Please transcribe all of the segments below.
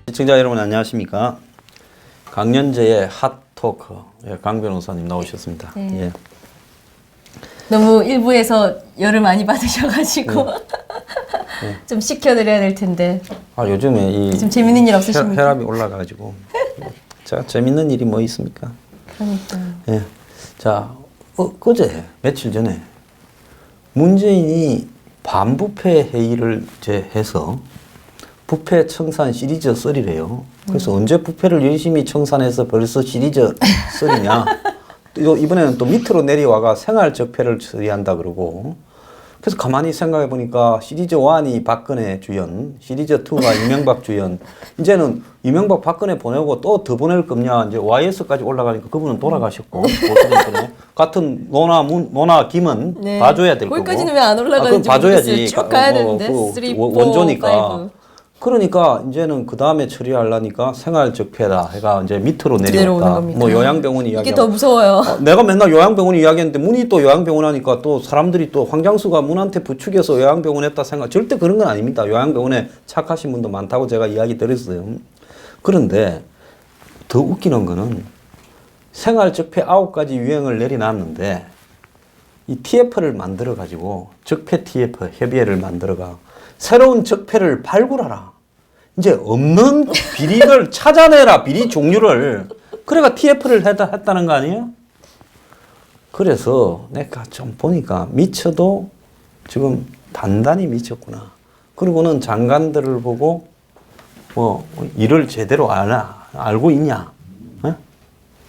시청자 여러분 안녕하십니까. 강연제의 핫토크 강 변호사님 나오셨습니다. 네. 예. 너무 일부에서 열을 많이 받으셔가지고 좀 식혀드려야 될 텐데. 아 요즘에 좀 재밌는 일 없으십니까? 혈압이 올라가지고 자 재밌는 일이 뭐 있습니까? 그러니까. 예. 자 어제 며칠 전에 문재인이 반부패 회의를 이제 해서 부패 청산 시리즈 3래요. 그래서 언제 부패를 열심히 청산해서 벌써 시리즈 3냐? 이번에는 또 밑으로 내려와가 생활 적폐를 처리한다 그러고. 그래서 가만히 생각해 보니까 시리즈 1이 박근혜 주연, 시리즈 2가 이명박 주연. 이제는 이명박 박근혜 보내고 또 더 보낼 겁냐? 이제 YS까지 올라가니까 그분은 돌아가셨고 같은 노나 김은 네. 봐줘야 될 거고. 거기까지는 왜 안 올라가는지 봐줘야지. 쭉 가야 되는데. 3, 4, 원조니까. 5. 그러니까 이제는 그 다음에 처리하려니까 생활적폐다 해가 이제 밑으로 내려오는 내려왔다. 겁니다. 뭐 요양병원 이야기. 이게 더 무서워요. 내가 맨날 요양병원 이야기했는데 문이 또 요양병원 하니까 또 사람들이 또 황장수가 문한테 부추겨서 요양병원 했다 생각. 절대 그런 건 아닙니다. 요양병원에 착하신 분도 많다고 제가 이야기 드렸어요. 그런데 더 웃기는 거는 생활적폐 9가지 유행을 내려놨는데 이 TF를 만들어 가지고 적폐 TF 협의회를 만들어가 새로운 적폐를 발굴하라. 이제 없는 비리를 찾아내라. 비리 종류를. 그래가 TF를 했다는 거 아니에요? 그래서 내가 좀 보니까 미쳐도 지금 단단히 미쳤구나. 그리고는 장관들을 보고 뭐 일을 제대로 알고 있냐? 에?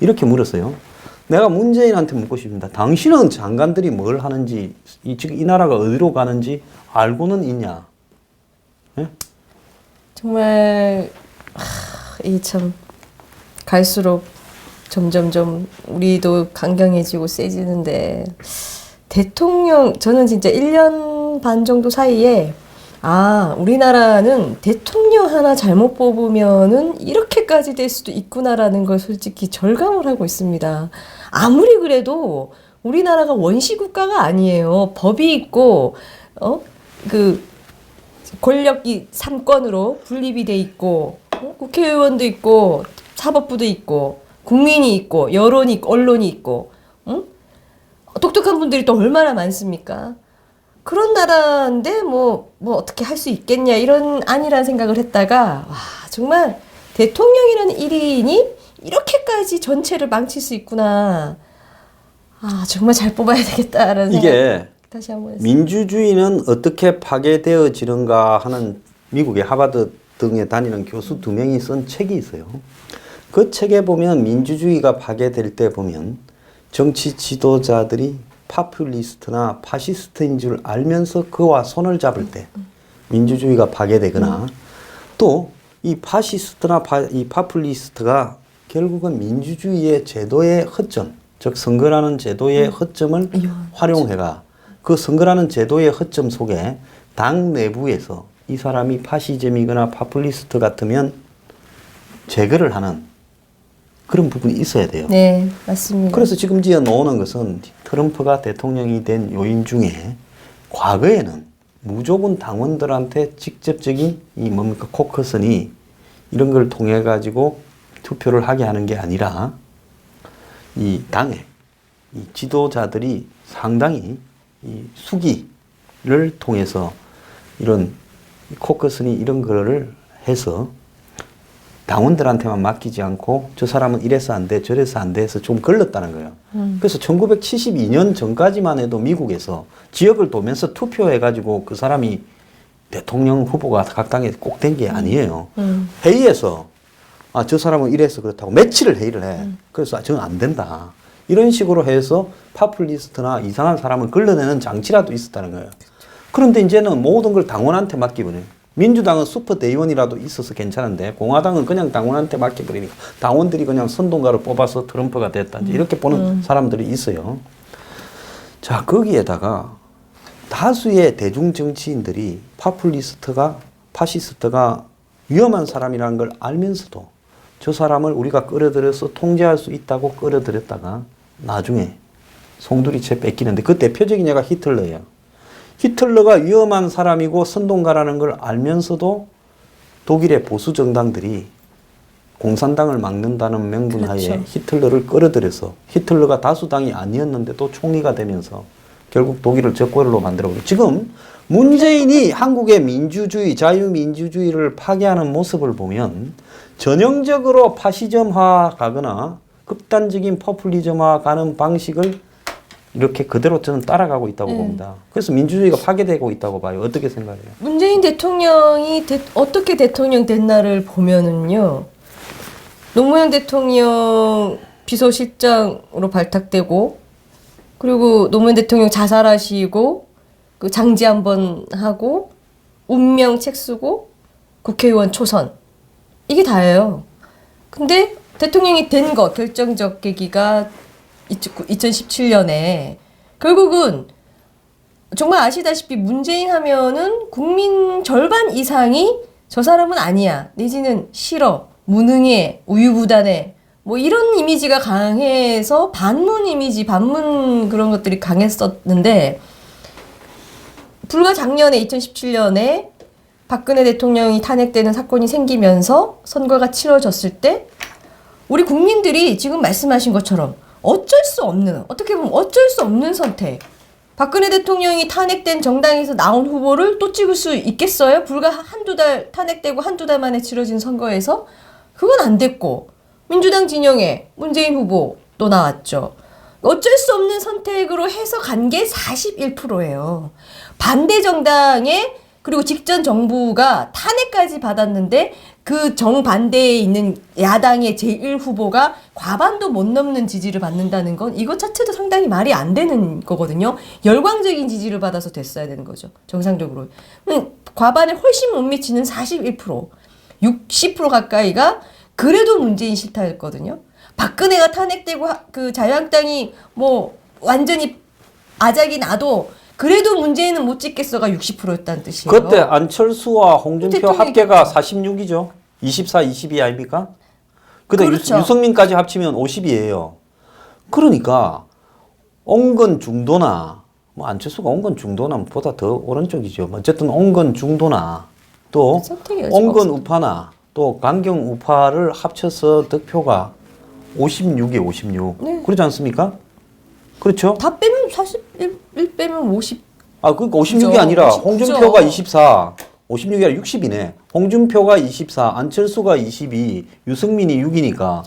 이렇게 물었어요. 내가 문재인한테 묻고 싶습니다. 당신은 장관들이 뭘 하는지, 지금 이 나라가 어디로 가는지 알고는 있냐? 예? 정말 이 참 갈수록 점점점 우리도 강경해지고 세지는데 대통령 저는 진짜 1년 반 정도 사이에 우리나라는 대통령 하나 잘못 뽑으면은 이렇게까지 될 수도 있구나라는 걸 솔직히 절감을 하고 있습니다. 아무리 그래도 우리나라가 원시 국가가 아니에요. 법이 있고 권력이 3권으로 분립이 돼 있고 국회의원도 있고 사법부도 있고 국민이 있고 여론이 있고 언론이 있고 똑똑한 분들이 또 얼마나 많습니까? 그런 나라인데 뭐 어떻게 할 수 있겠냐 이런 아니란 생각을 했다가 와 정말 대통령이라는 일인이 이렇게까지 전체를 망칠 수 있구나. 정말 잘 뽑아야 되겠다라는 이게 다시 한번 했습니다. 민주주의는 어떻게 파괴되어지는가 하는 미국의 하버드 등에 다니는 교수 2명이 쓴 책이 있어요. 그 책에 보면 민주주의가 파괴될 때 보면 정치 지도자들이 파퓰리스트나 파시스트인 줄 알면서 그와 손을 잡을 때 민주주의가 파괴되거나 또 이 파시스트나 이 파퓰리스트가 결국은 민주주의의 제도의 허점, 즉 선거라는 제도의 허점을 활용해가 그 선거라는 제도의 허점 속에 당 내부에서 이 사람이 파시즘이거나 파퓰리스트 같으면 제거를 하는 그런 부분이 있어야 돼요. 네, 맞습니다. 그래서 지금 지어 놓는 것은 트럼프가 대통령이 된 요인 중에 과거에는 무조건 당원들한테 직접적인 코커슨이 이런 걸 통해 가지고 투표를 하게 하는 게 아니라 이 당의 이 지도자들이 상당히 이 수기를 통해서 이런 코커슨이 이런 거를 해서 당원들한테만 맡기지 않고 저 사람은 이래서 안 돼, 저래서 안 돼 해서 좀 걸렀다는 거예요. 그래서 1972년 전까지만 해도 미국에서 지역을 도면서 투표해가지고 그 사람이 대통령 후보가 각 당에 꼭 된 게 아니에요. 회의에서 저 사람은 이래서 그렇다고 며칠을 회의를 해. 그래서 저는 안 된다. 이런 식으로 해서 파퓰리스트나 이상한 사람을 걸러내는 장치라도 있었다는 거예요. 그런데 이제는 모든 걸 당원한테 맡기버려요. 민주당은 슈퍼 대의원이라도 있어서 괜찮은데 공화당은 그냥 당원한테 맡겨버리니까 당원들이 그냥 선동가를 뽑아서 트럼프가 됐다. 이렇게 보는 사람들이 있어요. 자, 거기에다가 다수의 대중 정치인들이 파시스트가 위험한 사람이라는 걸 알면서도 저 사람을 우리가 끌어들여서 통제할 수 있다고 끌어들였다가 나중에 송두리째 뺏기는데 그 대표적인 예가 히틀러예요. 히틀러가 위험한 사람이고 선동가라는 걸 알면서도 독일의 보수 정당들이 공산당을 막는다는 명분하에 그렇죠. 히틀러를 끌어들여서 히틀러가 다수당이 아니었는데도 총리가 되면서 결국 독일을 적골로 만들어버리고 지금 문재인이 한국의 민주주의, 자유민주주의를 파괴하는 모습을 보면 전형적으로 파시즘화 가거나 극단적인 포퓰리즘화 가는 방식을 이렇게 그대로 저는 따라가고 있다고 봅니다. 그래서 민주주의가 파괴되고 있다고 봐요. 어떻게 생각해요? 문재인 대통령이 어떻게 대통령 됐나를 보면은요. 노무현 대통령 비서실장으로 발탁되고 그리고 노무현 대통령 자살하시고 그 장지 한번 하고 운명 책 쓰고 국회의원 초선 이게 다예요. 근데 대통령이 된 거 결정적 계기가 2017년에 결국은 정말 아시다시피 문재인 하면은 국민 절반 이상이 저 사람은 아니야 내지는 싫어 무능해 우유부단해 뭐 이런 이미지가 강해서 반문 이미지 반문 그런 것들이 강했었는데 불과 작년에 2017년에 박근혜 대통령이 탄핵되는 사건이 생기면서 선거가 치러졌을 때 우리 국민들이 지금 말씀하신 것처럼 어쩔 수 없는 어떻게 보면 어쩔 수 없는 선택 박근혜 대통령이 탄핵된 정당에서 나온 후보를 또 찍을 수 있겠어요? 불과 한두 달 탄핵되고 한두 달 만에 치러진 선거에서 그건 안 됐고 민주당 진영에 문재인 후보 또 나왔죠. 어쩔 수 없는 선택으로 해서 간 게 41%예요. 반대 정당에 그리고 직전 정부가 탄핵까지 받았는데 그 정반대에 있는 야당의 제1후보가 과반도 못 넘는 지지를 받는다는 건 이것 자체도 상당히 말이 안 되는 거거든요. 열광적인 지지를 받아서 됐어야 되는 거죠. 정상적으로. 과반에 훨씬 못 미치는 41%, 60% 가까이가 그래도 문재인 싫다였거든요. 박근혜가 탄핵되고 그 자유한국당이 뭐 완전히 아작이 나도 그래도 문재인은 못 찍겠어가 60%였다는 뜻이에요. 그때 안철수와 홍준표 합계가 46이죠. 24, 22 아닙니까? 근데 그렇죠. 유승민까지 합치면 50이에요. 그러니까 온건 중도나 뭐 안철수가 온건 중도나 보다 더 오른쪽이죠. 어쨌든 온건 중도나 또 선택의 여지가 온건 없었다. 우파나 또 강경 우파를 합쳐서 득표가 56에 56. 네. 그렇지 않습니까? 그렇죠? 다 빼면 41 빼면 50. 아, 그러니까 56이 그죠. 아니라 50 홍준표가 그죠. 24, 56이 아니라 60이네. 홍준표가 24, 안철수가 22, 유승민이 6이니까.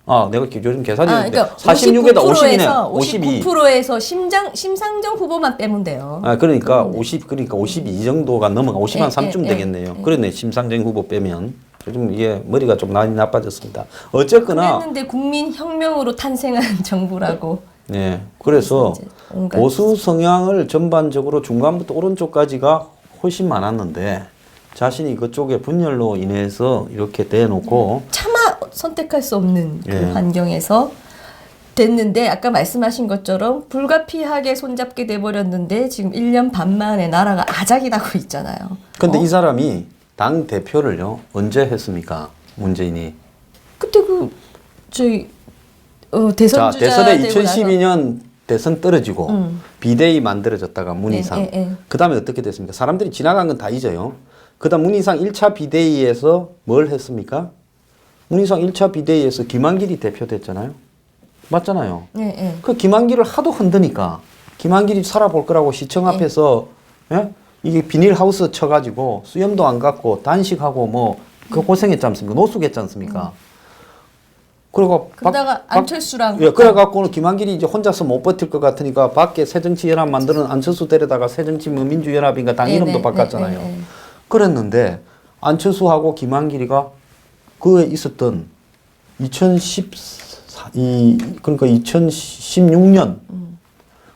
아, 내가 요즘 계산이 그러니까 46에다 50이네. 52. 59%에서 심상정 후보만 빼면 돼요. 아, 그러니까 52 정도가 넘어가 50한 예, 3쯤 예, 되겠네요. 예. 그러네. 심상정 후보 빼면. 요즘 이게 머리가 좀 많이 나빠졌습니다. 어쨌거나 그랬는데 국민혁명으로 탄생한 정부라고. 네. 그래서 이제 온갖 보수 성향을 전반적으로 중간부터 오른쪽까지가 훨씬 많았는데 자신이 그쪽에 분열로 인해서 이렇게 대놓고 차마 선택할 수 없는 그 예. 환경에서 됐는데 아까 말씀하신 것처럼 불가피하게 손잡게 돼버렸는데 지금 1년 반 만에 나라가 아작이 나고 있잖아요. 근데 이 사람이 당 대표를요 언제 했습니까? 문재인이. 그때 저희 대선 자, 주자 대선에 되고 나서 2012년 대선 떨어지고 비대위 만들어졌다가 문희상. 예, 예. 그다음에 어떻게 됐습니까? 사람들이 지나간 건 다 잊어요. 그다음 문희상 1차 비대위에서 뭘 했습니까? 문희상 1차 비대위에서 김한길이 대표됐잖아요. 맞잖아요. 예, 예. 그 김한길을 하도 흔드니까 김한길이 살아볼 거라고 시청 앞에서 예? 이게 비닐하우스 쳐가지고 수염도 안 갖고 단식하고 뭐 그 고생했지 않습니까? 노숙했지 않습니까? 그리고 그러다가 안철수랑 예, 그래갖고는 김한길이 이제 혼자서 못 버틸 것 같으니까 밖에 새정치연합 만드는 안철수 데려다가 새정치 뭐 민주연합인가 당 이름도 바꿨잖아요. 그랬는데 안철수하고 김한길이가 그에 있었던 그러니까 2016년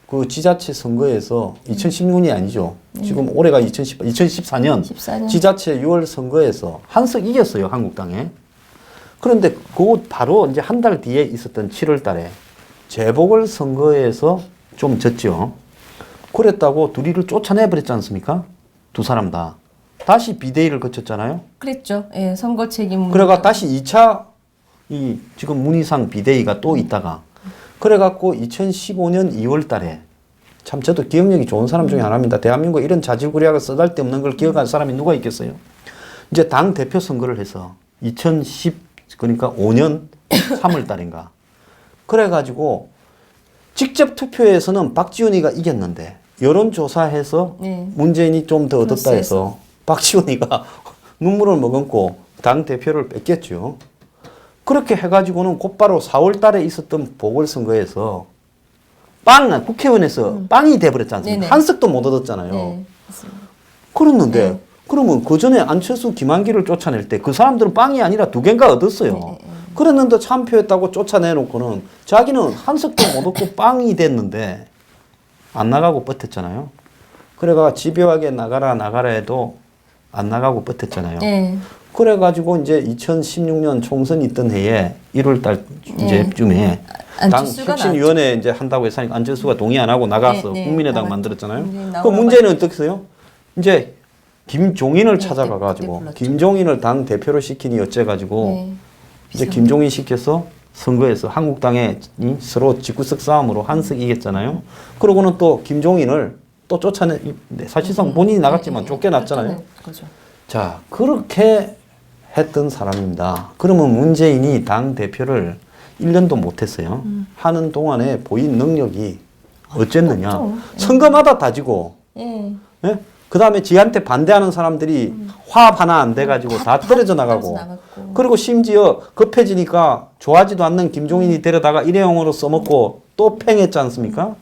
그 지자체 선거에서 2016년이 아니죠. 지금 올해가 2014년 14년. 지자체 6월 선거에서 한석 이겼어요, 한국당에. 그런데 그 바로 이제 한 달 뒤에 있었던 7월 달에 재보궐 선거에서 좀 졌죠. 그랬다고 둘이를 쫓아내버렸지 않습니까? 두 사람 다. 다시 비대위를 거쳤잖아요. 그랬죠. 예, 선거 책임. 그래가 다시 2차 이 지금 문희상 비대위가 또 있다가 그래갖고 2015년 2월 달에 참 저도 기억력이 좋은 사람 중에 하나입니다. 대한민국에 이런 자질구레하고 쓰잘데없는 걸 기억할 사람이 누가 있겠어요? 이제 당 대표 선거를 해서 2010 그러니까 5년 3월 달인가 그래가지고 직접 투표에서는 박지원이가 이겼는데 여론조사해서 네. 문재인이 좀 더 얻었다 해서 박지원이가 눈물을 머금고 당 대표를 뺏겼죠. 그렇게 해가지고는 곧바로 4월 달에 있었던 보궐선거에서 국회의원에서 빵이 돼버렸지 않습니까? 네네. 한 석도 못 얻었잖아요. 네, 맞습니다. 그랬는데 네. 그러면 그 전에 안철수 김한길을 쫓아낼 때 그 사람들은 빵이 아니라 2개인가 얻었어요. 네. 그랬는데 참표했다고 쫓아내놓고는 자기는 한 석도 못 얻고 빵이 됐는데 안 나가고 버텼잖아요. 그래가 집요하게 나가라 해도 안 나가고 버텼잖아요. 네. 그래가지고 이제 2016년 총선 있던 해에 1월달 이제쯤에 당 안철수가 혁신위원회 이제 한다고 했으니까 안철수가 동의 안 하고 나가서 네, 네, 국민의당 나갔죠. 만들었잖아요. 그 문제는 어떻게 했어요? 이제 김종인을 찾아가가지고 불렀죠. 김종인을 당 대표로 시키니 어째가지고 네. 이제 김종인 시켜서 선거에서 한국당에 서로 직구석 싸움으로 한석 이겼잖아요. 그러고는 또 김종인을 또 사실상 본인이 나갔지만 쫓겨났잖아요. 그렇죠. 자, 그렇게 했던 사람입니다. 그러면 문재인이 당 대표를 1년도 못했어요. 하는 동안에 보인 능력이 어쨌느냐. 없죠. 선거마다 다지고, 예. 예? 그 다음에 지한테 반대하는 사람들이 화합 하나 안 돼가지고 다 떨어져 나가고, 나갔고. 그리고 심지어 급해지니까 좋아하지도 않는 김종인이 데려다가 일회용으로 써먹고 또 팽했지 않습니까?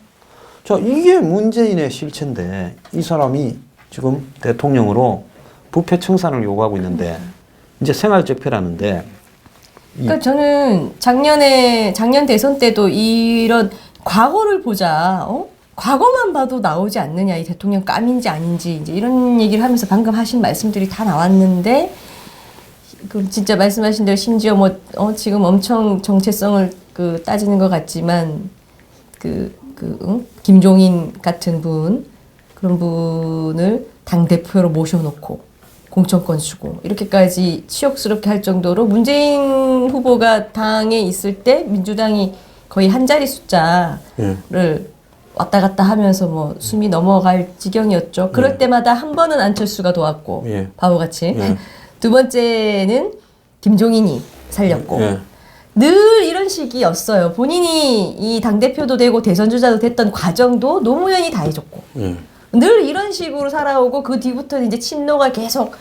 자, 이게 문재인의 실체인데 이 사람이 지금 대통령으로 부패 청산을 요구하고 있는데 이제 생활적폐라는데 그러니까 저는 작년 대선 때도 이런 과거를 보자. 과거만 봐도 나오지 않느냐. 이 대통령 깜인지 아닌지 이제 이런 얘기를 하면서 방금 하신 말씀들이 다 나왔는데 그 진짜 말씀하신 대로 심지어 지금 엄청 정체성을 따지는 것 같지만 김종인 같은 그런 분을 당 대표로 모셔놓고 공천권 주고 이렇게까지 치욕스럽게 할 정도로 문재인 후보가 당에 있을 때 민주당이 거의 한 자리 숫자를 왔다 갔다 하면서 숨이 넘어갈 지경이었죠. 그럴 때마다 한 번은 안철수가 도왔고 바보같이 두 번째는 김종인이 살렸고 늘 이런 식이었어요. 본인이 이 당대표도 되고 대선 주자도 됐던 과정도 노무현이 다 해줬고 늘 이런 식으로 살아오고 그 뒤부터는 이제 친노가 계속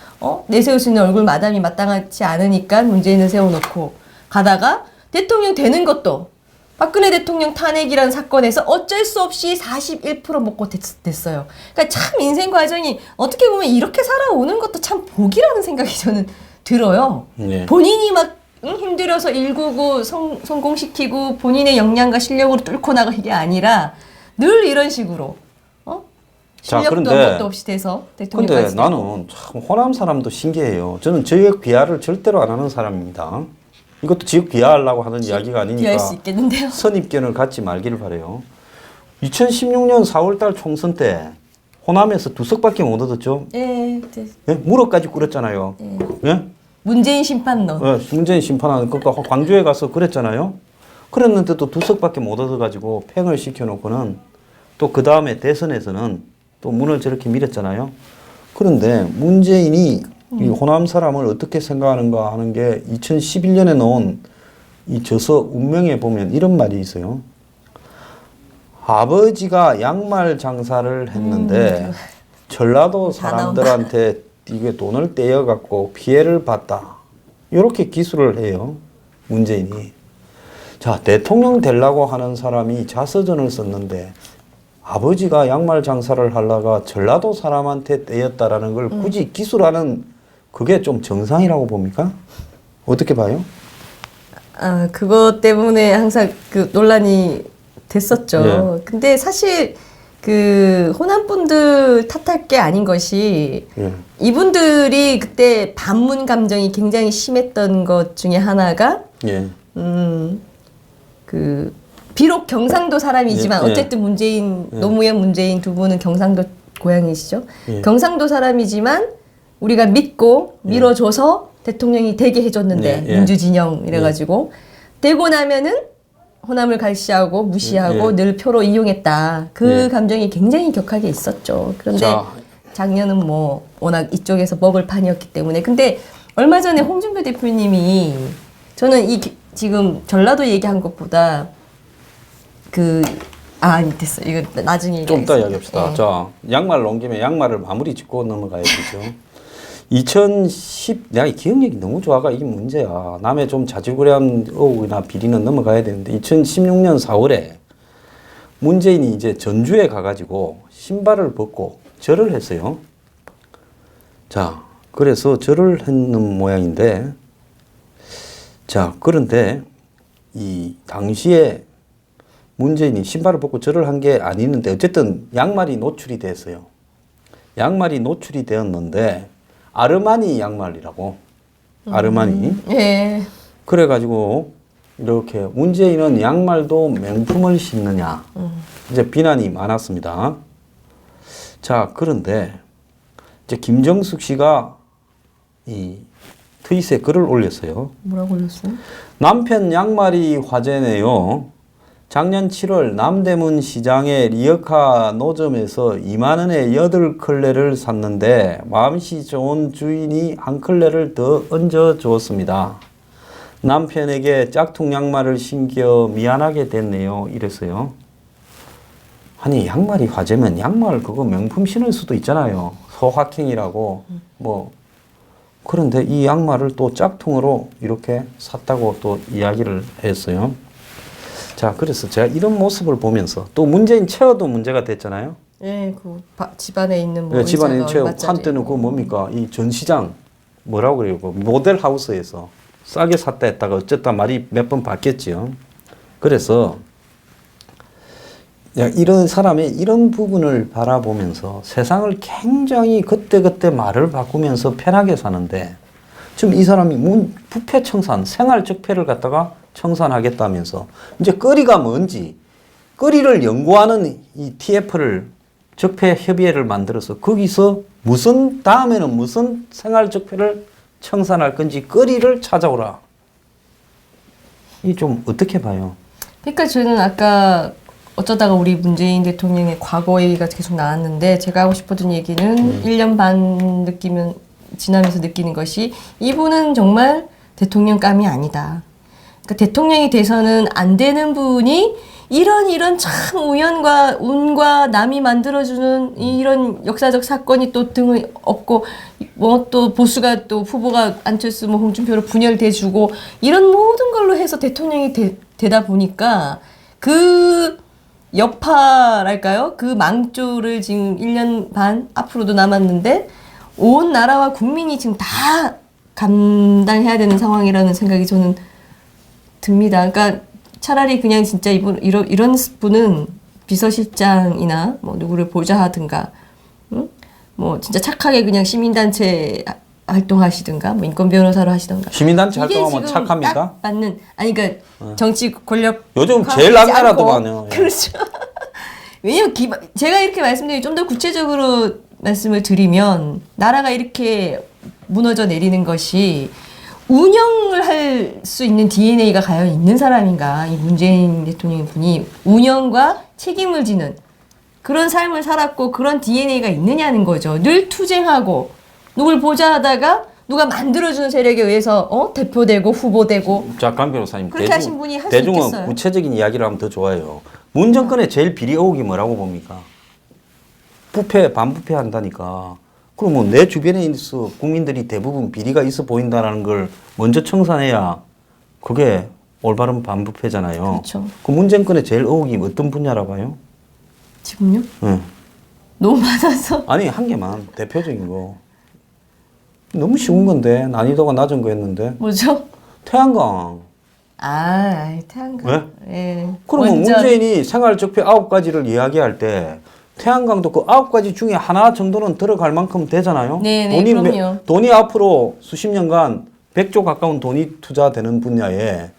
내세울 수 있는 얼굴 마담이 마땅하지 않으니까 문재인을 세워놓고 가다가 대통령 되는 것도 박근혜 대통령 탄핵이라는 사건에서 어쩔 수 없이 41% 먹고 됐어요. 그러니까 참 인생 과정이 어떻게 보면 이렇게 살아오는 것도 참 복이라는 생각이 저는 들어요. 본인이 막 힘들어서 199 성공시키고 본인의 역량과 실력으로 뚫고 나가는 게 아니라 늘 이런 식으로 실력도 아무것도 없이 돼서 대통령까지. 근데 나는 참 호남 사람도 신기해요. 저는 지역 비하를 절대로 안 하는 사람입니다. 이것도 지역 비하하려고 하는 이야기가 아니니까 비할 수 있겠는데요. 선입견을 갖지 말기를 바라요. 2016년 4월달 총선 때 호남에서 2석밖에 못 얻었죠. 네. 무릎까지 꿇었잖아요. 문재인 심판론. 문재인 심판하는 그러니까 광주에 가서 그랬잖아요. 그랬는데도 2석밖에 못 얻어가지고 팽을 시켜놓고는 또 그 다음에 대선에서는 또 문을 저렇게 밀었잖아요. 그런데 문재인이 이 호남 사람을 어떻게 생각하는가 하는 게 2011년에 나온 이 저서 운명에 보면 이런 말이 있어요. 아버지가 양말 장사를 했는데 전라도 사람들한테 이게 돈을 떼어갖고 피해를 봤다. 이렇게 기술을 해요. 문재인이. 자, 대통령 되려고 하는 사람이 자서전을 썼는데 아버지가 양말 장사를 하다가 전라도 사람한테 떼였다라는 걸 굳이 기술하는 그게 좀 정상이라고 봅니까? 어떻게 봐요? 그것 때문에 항상 논란이 됐었죠. 근데 사실 호남 분들 탓할 게 아닌 것이 이분들이 그때 반문 감정이 굉장히 심했던 것 중에 하나가 비록 경상도 사람이지만 예, 예. 어쨌든 문재인 예. 노무현 문재인 두 분은 경상도 고향이시죠. 예. 경상도 사람이지만 우리가 믿고 밀어줘서 대통령이 되게 해줬는데 예, 예. 민주진영 이래가지고 되고 나면은 호남을 갈시하고 무시하고 예. 늘 표로 이용했다. 그 예. 감정이 굉장히 격하게 있었죠. 그런데 자. 작년은 뭐 워낙 이쪽에서 먹을 판이었기 때문에. 근데 얼마 전에 홍준표 대표님이 저는 지금 전라도 얘기한 것보다 아니 됐어. 이거 나중에 좀 이따 얘기하겠습니다. 이야기합시다. 예. 자, 양말 온 김에 양말을 마무리 짓고 넘어가야 되죠. 내가 기억력이 너무 좋아가 이게 문제야. 남의 좀 자질구레한 의혹이나 비리는 넘어가야 되는데 2016년 4월에 문재인이 이제 전주에 가가지고 신발을 벗고 절을 했어요. 자, 그래서 절을 했는 모양인데, 자, 그런데 이 당시에 문재인이 신발을 벗고 절을 한 게 아니는데 어쨌든 양말이 노출이 됐어요. 양말이 노출이 되었는데 아르마니 양말이라고. 아르마니. 예. 그래가지고 이렇게 문재인은 양말도 명품을 신느냐 이제 비난이 많았습니다. 자, 그런데 이제 김정숙 씨가 이 트윗에 글을 올렸어요. 뭐라고 올렸어요? 남편 양말이 화제네요. 작년 7월 남대문 시장의 리어카 노점에서 2만 원에 8컬레를 샀는데 마음씨 좋은 주인이 한 컬레를 더 얹어 주었습니다. 남편에게 짝퉁 양말을 신겨 미안하게 됐네요. 이랬어요. 아니, 양말이 화제면 양말 그거 명품 신을 수도 있잖아요. 소확행이라고 뭐. 그런데 이 양말을 또 짝퉁으로 이렇게 샀다고 또 이야기를 했어요. 자, 그래서 제가 이런 모습을 보면서 또 문재인 체어도 문제가 됐잖아요. 예, 집안에 있는 뭐 네, 집안에 있는 의자가 체어 얼마짜리. 한때는 그거 뭡니까? 이 전시장 뭐라고 그래요? 그 모델 하우스에서 싸게 샀다 했다가 어쨌다 말이 몇 번 바뀌었지요. 그래서 이런 사람의 이런 부분을 바라보면서 세상을 굉장히 그때그때 말을 바꾸면서 편하게 사는데 지금 이 사람이 부패 청산, 생활 적폐를 갖다가 청산하겠다면서 이제 거리가 뭔지 거리를 연구하는 이 TF를 적폐 협의회를 만들어서 거기서 다음에는 무슨 생활 적폐를 청산할 건지 거리를 찾아오라. 이 좀 어떻게 봐요? 그러니까 저는 아까 어쩌다가 우리 문재인 대통령의 과거 얘기가 계속 나왔는데 제가 하고 싶었던 얘기는 1년 반 지나면서 느끼는 것이 이분은 정말 대통령감이 아니다. 그러니까 대통령이 돼서는 안 되는 분이 이런 참 우연과 운과 남이 만들어주는 이런 역사적 사건이 또 등을 업고 뭐 또 보수가 또 후보가 안철수 뭐 홍준표로 분열돼주고 이런 모든 걸로 해서 대통령이 되다 보니까 그 여파랄까요? 그 망조를 지금 1년 반 앞으로도 남았는데 온 나라와 국민이 지금 다 감당해야 되는 상황이라는 생각이 저는 듭니다. 그러니까 차라리 그냥 진짜 이런 분은 비서실장이나 뭐 누구를 보좌하든가, 응? 뭐 진짜 착하게 그냥 시민단체 활동하시든가, 뭐 인권 변호사로 하시든가. 시민단체 이게 활동하면 지금 착합니까? 딱 맞는 정치 정치 권력 요즘 제일 악랄하더만요. 예. 그렇죠. 왜냐면 제가 이렇게 말씀드리면 좀 더 구체적으로 말씀을 드리면 나라가 이렇게 무너져 내리는 것이 운영을 할 수 있는 DNA가 과연 있는 사람인가? 이 문재인 대통령 분이 운영과 책임을 지는 그런 삶을 살았고 그런 DNA가 있느냐는 거죠. 늘 투쟁하고 누굴 보좌하다가 누가 만들어주는 세력에 의해서 대표되고 후보되고. 자, 강 변호사님. 그렇게 하신 분이 할 수 대중은 있겠어요? 구체적인 이야기를 하면 더 좋아요. 문 정권의 제일 비리 의혹이 뭐라고 봅니까? 반부패 한다니까. 그러면 내 주변에 있어 국민들이 대부분 비리가 있어 보인다는 걸 먼저 청산해야 그게 올바른 반부패잖아요. 그렇죠. 그 문 정권의 제일 의혹이 어떤 분야라 봐요? 지금요? 응. 너무 많아서. 아니, 한 개만 대표적인 거. 너무 쉬운 건데 난이도가 낮은 거였는데. 뭐죠? 태양광. 태양광. 왜? 예. 그러면 완전 문재인이 생활적폐 9가지를 이야기할 때 태양광도 그 9가지 중에 하나 정도는 들어갈 만큼 되잖아요. 네네, 그럼요. 돈이 앞으로 수십 년간 100조 가까운 돈이 투자되는 분야에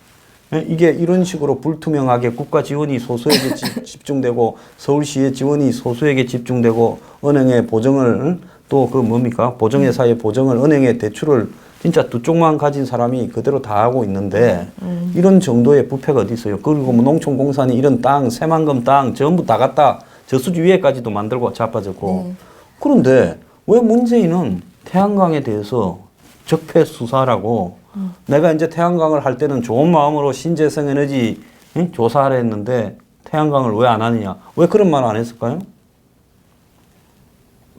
이게 이런 식으로 불투명하게 국가 지원이 소수에게 집중되고 서울시의 지원이 소수에게 집중되고 은행의 보증을 또 그 뭡니까 보증회사의 보증을 은행의 대출을 진짜 두 쪽만 가진 사람이 그대로 다 하고 있는데 이런 정도의 부패가 어디 있어요? 그리고 뭐 농촌공사니 이런 땅 새만금 땅 전부 다 갖다 저수지 위에까지도 만들고 자빠졌고 그런데 왜 문재인은 태양광에 대해서 적폐 수사라고 내가 이제 태양광을 할 때는 좋은 마음으로 신재생 에너지 조사를 했는데 태양광을 왜 안 하느냐? 왜 그런 말 안 했을까요?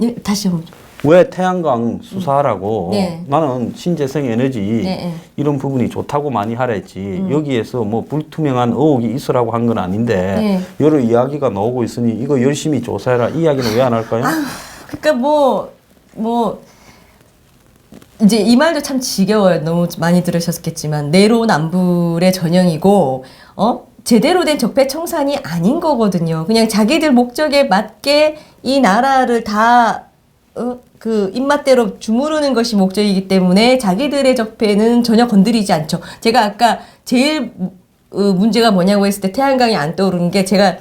예, 다시 한번. 왜 태양광 수사하라고 네. 나는 신재생 에너지 네. 이런 부분이 좋다고 많이 하랬지 여기에서 뭐 불투명한 의혹이 있으라고 한 건 아닌데 여러 이야기가 나오고 있으니 이거 열심히 조사해라 이 이야기는 왜 안 할까요? 그러니까 뭐 이제 이 말도 참 지겨워요. 너무 많이 들으셨겠지만 내로남불의 전형이고 제대로 된 적폐 청산이 아닌 거거든요. 그냥 자기들 목적에 맞게 이 나라를 다 그 입맛대로 주무르는 것이 목적이기 때문에 자기들의 적폐는 전혀 건드리지 않죠. 제가 아까 제일 문제가 뭐냐고 했을 때 태양광이 안 떠오르는 게 제가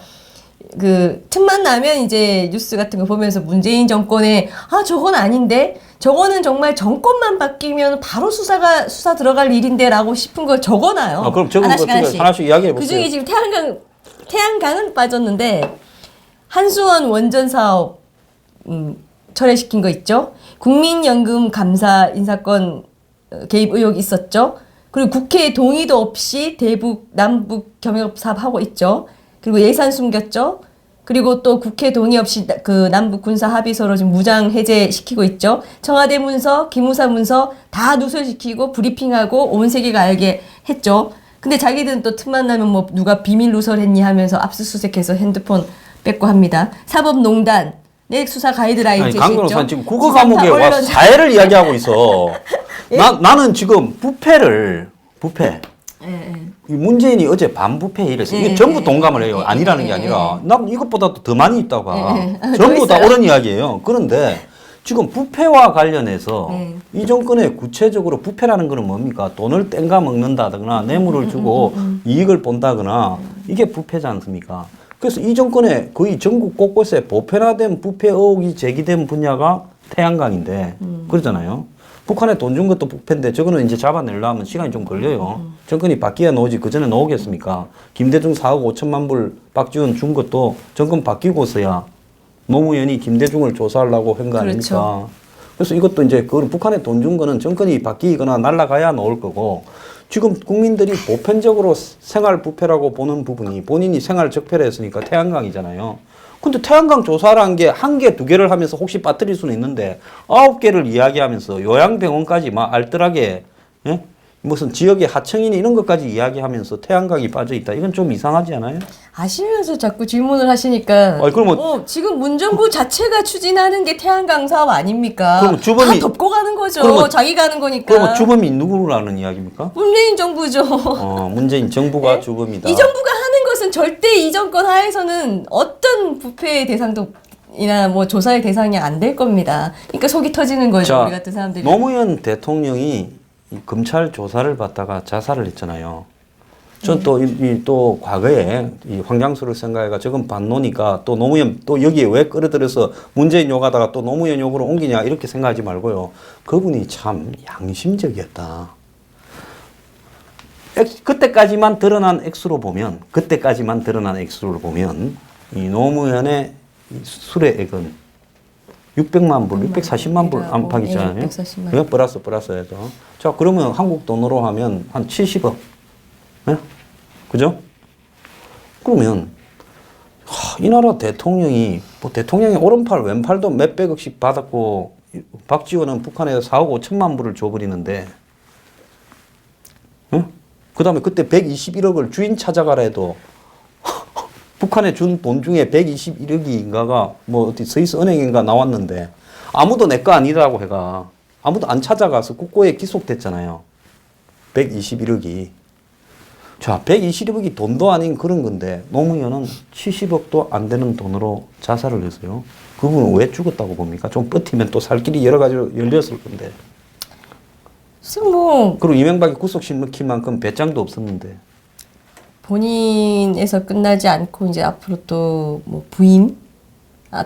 그 틈만 나면 이제 뉴스 같은 거 보면서 문재인 정권에 저건 아닌데 저거는 정말 정권만 바뀌면 바로 수사 들어갈 일인데라고 싶은 걸 적어놔요. 그럼 적은 거 하나씩 이야기해 보세요. 그중에 지금 태양광은 빠졌는데 한수원 원전 사업 철회시킨 거 있죠. 국민연금 감사 인사건 개입 의혹 있었죠. 그리고 국회 동의도 없이 대북 남북 경협 사업 하고 있죠. 그리고 예산 숨겼죠. 그리고 또 국회 동의 없이 그 남북 군사 합의서로 지금 무장 해제 시키고 있죠. 청와대 문서, 기무사 문서 다 누설시키고 브리핑하고 온 세계가 알게 했죠. 근데 자기들은 또 틈만 나면 뭐 누가 비밀 누설했니 하면서 압수수색해서 핸드폰 뺏고 합니다. 사법농단 내 수사 가이드라인 제시했죠. 강 변호사는 지금 국어 과목에 와 사회를 이야기하고 있어. 예? 나는 지금 부패. 이 문재인이 어제 반부패 이랬어. 이게 전부 동감을 해요. 아니라는 게 아니라. 난 이것보다도 더 많이 있다고. 전부 다 옳은 이야기예요. 그런데 지금 부패와 관련해서 이 정권에 구체적으로 부패라는 거는 뭡니까? 돈을 땡가 먹는다거나 뇌물을 주고 이익을 본다거나 이게 부패지 않습니까? 그래서 이 정권에 거의 전국 곳곳에 보편화된 부패 의혹이 제기된 분야가 태양광인데 그러잖아요. 북한에 돈 준 것도 부패인데 저거는 이제 잡아내려면 시간이 좀 걸려요. 정권이 바뀌어야 나오지 그 전에 나오겠습니까? 김대중 4억 5천만 불 박지원 준 것도 정권 바뀌고서야 노무현이 김대중을 조사하려고 한 거 아닙니까? 그렇죠. 그래서 이것도 이제 그 북한에 돈 준 거는 정권이 바뀌거나 날아가야 나올 거고 지금 국민들이 보편적으로 생활 부패라고 보는 부분이 본인이 생활 적폐를 했으니까 태양광이잖아요. 근데 태양광 조사라는 게 한 개, 두 개를 하면서 혹시 빠뜨릴 수는 있는데 9개를 이야기하면서 요양병원까지 막 알뜰하게 무슨 지역의 하청이니 이런 것까지 이야기하면서 태양광이 빠져있다. 이건 좀 이상하지 않아요? 아시면서 자꾸 질문을 하시니까 그럼 지금 문정부 자체가 추진하는 게 태양광 사업 아닙니까? 그럼 주범이 다 덮고 가는 거죠. 자기가 하는 거니까. 그러면 주범이 누구라는 이야기입니까? 문재인 정부죠. 문재인 정부가 주범이다. 이 정부가 하는 것은 절대 이 정권 하에서는 어떤 부패의 대상도 이나 뭐 조사의 대상이 안 될 겁니다. 그러니까 속이 터지는 거죠. 우리 같은 사람들이. 노무현 대통령이 이 검찰 조사를 받다가 자살을 했잖아요. 전 또 과거에 이 황장수를 생각해가 저건 반노니까 또 노무현 또 여기에 왜 끌어들여서 문재인 욕하다가 또 노무현 욕으로 옮기냐 이렇게 생각하지 말고요. 그분이 참 양심적이었다. 그때까지만 드러난 액수로 보면 이 노무현의 수뢰액은 600만 불, 640만 불 안팎이잖아요. 그냥 플러스 해서. 자, 그러면 한국 돈으로 하면 한 70억. 네? 그죠? 그러면 이 나라 대통령이 대통령이 오른팔 왼팔도 몇백억씩 받았고 박지원은 북한에 4억 5천만 불을 줘버리는데 그 다음에 그때 121억을 주인 찾아가라 해도 북한에 준 돈 중에 121억인가가 뭐 어디 스위스 은행인가 나왔는데 아무도 내 거 아니라고 해가 아무도 안 찾아가서 국고에 기속됐잖아요. 121억이. 자, 120억이 돈도 아닌 그런 건데 노무현은 70억도 안 되는 돈으로 자살을 했어요. 그분은 왜 죽었다고 봅니까? 좀 버티면 또 살 길이 여러 가지로 열렸을 건데. 뭐 그리고 이명박이 구속실 넣기만큼 배짱도 없었는데. 본인에서 끝나지 않고 이제 앞으로 또 뭐 부인,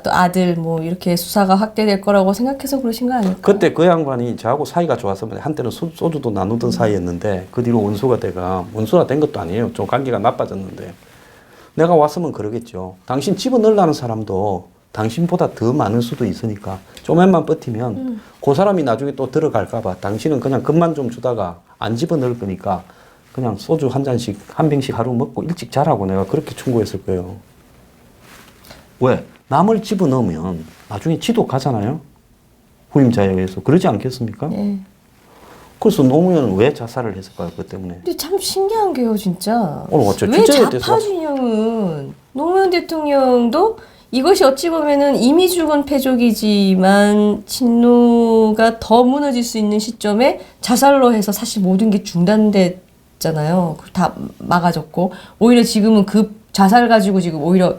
또 아들 뭐 이렇게 수사가 확대될 거라고 생각해서 그러신 거 아닐까요? 그때 그 양반이 저하고 사이가 좋아서 한때는 소주도 나누던 사이였는데 그 뒤로 원수가 돼가 원수가 된 것도 아니에요. 좀 관계가 나빠졌는데 내가 왔으면 그러겠죠. 당신 집어넣으려는 사람도 당신보다 더 많을 수도 있으니까 좀만 버티면 그 사람이 나중에 또 들어갈까 봐 당신은 그냥 금만 좀 주다가 안 집어넣을 거니까 그냥 소주 한 잔씩 한 병씩 하루 먹고 일찍 자라고 내가 그렇게 충고했을 거예요. 왜? 남을 집어넣으면 나중에 지도 가잖아요. 후임자에 의해서. 그러지 않겠습니까? 네. 그래서 노무현은 왜 자살을 했을까요? 그것 때문에. 근데 참 신기한 게요, 진짜. 어째 왜 주제에 대해서- 좌파 진영은 노무현 대통령도 이것이 어찌 보면은 이미 죽은 패족이지만 친노가 더 무너질 수 있는 시점에 자살로 해서 사실 모든 게 중단됐잖아요. 다 막아졌고 오히려 지금은 그 자살 가지고 지금 오히려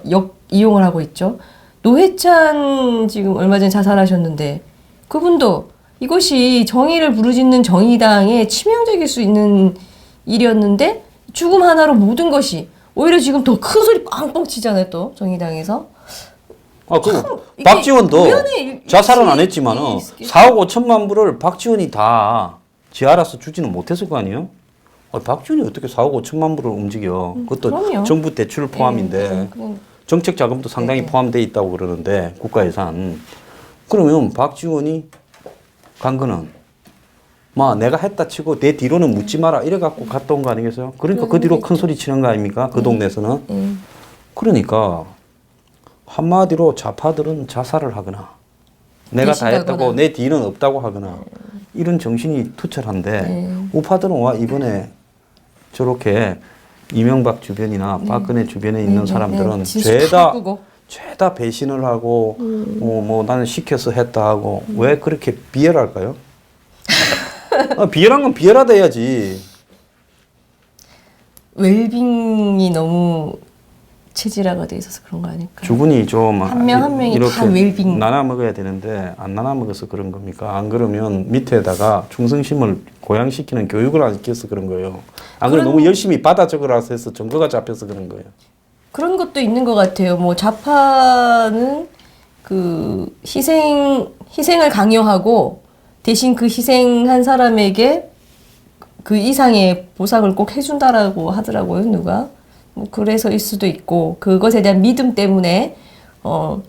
이용을 하고 있죠. 노회찬 지금 얼마 전에 자살하셨는데 그분도 이것이 정의를 부르짖는 정의당에 치명적일 수 있는 일이었는데 죽음 하나로 모든 것이 오히려 지금 더 큰 소리 뻥뻥 치잖아요. 또 정의당에서. 이게 박지원도 우연의 자살은 일치- 안 했지만 일치- 4억 5천만 불을 박지원이 다 지 알아서 주지는 못했을 거 아니에요? 박지원이 어떻게 4억 5천만 불을 움직여? 그것도 그럼요. 정부 대출 포함인데 그건 정책 자금도 상당히 네. 포함되어 있다고 그러는데 국가 예산. 그러면 박지원이 간 거는 내가 했다 치고 내 뒤로는 묻지 마라 이래 갖고 갔다 온 거 아니겠어요? 그러니까 그 뒤로 큰 소리 치는 거 아닙니까? 그 동네에서는. 그러니까 한마디로 좌파들은 자살을 하거나 내가 다 배신하거나. 했다고 내 뒤는 없다고 하거나 이런 정신이 투철한데 우파들은 와 이번에 저렇게 이명박 주변이나 박근혜 주변에 있는 사람들은 진실 죄다 바꾸고. 죄다 배신을 하고 뭐 나는 시켜서 했다 하고 왜 그렇게 비열할까요? 비열한 건 비열하다 해야지. 웰빙이 너무 체질화가 돼 있어서 그런 거 아닐까? 주군이 좀 한 명 한 명이 이렇게 다 웰빙. 나눠 먹어야 되는데 안 나눠 먹어서 그런 겁니까? 안 그러면 밑에다가 충성심을 고양시키는 교육을 안 시켜서 그런 거예요. 안 그러면 너무 열심히 받아 적으라서 해서 정거가 잡혀서 그런 거예요. 그런 것도 있는 것 같아요. 뭐 좌파는 그 희생을 강요하고 대신 그 희생한 사람에게 그 이상의 보상을 꼭 해준다라고 하더라고요, 누가. 뭐 그래서일 수도 있고 그것에 대한 믿음 때문에